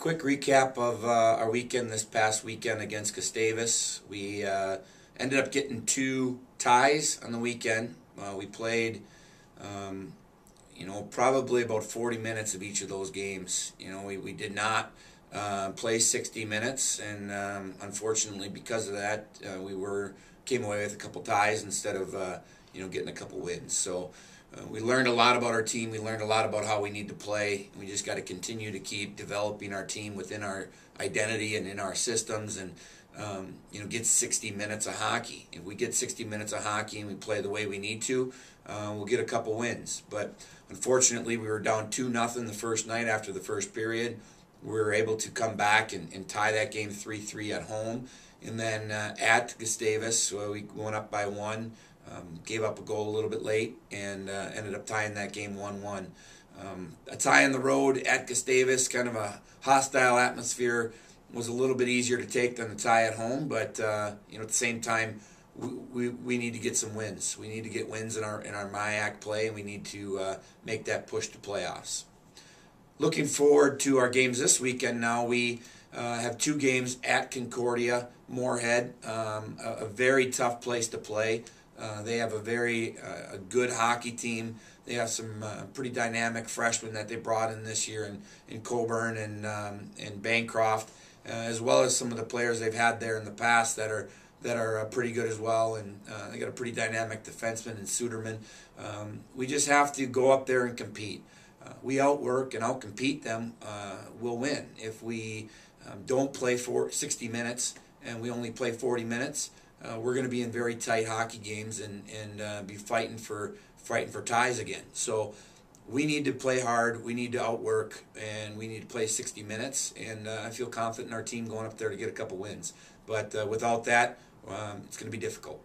Quick recap of our weekend this past weekend against Gustavus. We ended up getting 2 ties on the weekend. We played, probably about 40 minutes of each of those games. We did not play 60 minutes, and unfortunately, because of that, we came away with a couple ties instead of getting a couple wins. So we learned a lot about our team. We learned a lot about how we need to play. We just got to continue to keep developing our team within our identity and in our systems, and get 60 minutes of hockey. If we get 60 minutes of hockey and we play the way we need to, we'll get a couple wins. But unfortunately, we were down 2-0 the first night after the first period. We were able to come back and tie that game 3-3 at home. And then at Gustavus, we went up by 1. Gave up a goal a little bit late and ended up tying that game 1-1. A tie on the road at Gustavus, kind of a hostile atmosphere, was a little bit easier to take than the tie at home. But at the same time, we need to get some wins. We need to get wins in our MIAC play, and we need to make that push to playoffs. Looking forward to our games this weekend. Now we have 2 games at Concordia-Moorhead, a very tough place to play. They have a very good hockey team. They have some pretty dynamic freshmen that they brought in this year in Coburn and Bancroft, as well as some of the players they've had there in the past that are pretty good as well. And they got a pretty dynamic defenseman in Suderman. We just have to go up there and compete. We outwork and outcompete them, we'll win. If we don't play for 60 minutes and we only play 40 minutes, we're going to be in very tight hockey games and be fighting for ties again. So we need to play hard, we need to outwork, and we need to play 60 minutes. And I feel confident in our team going up there to get a couple wins. But without that, it's going to be difficult.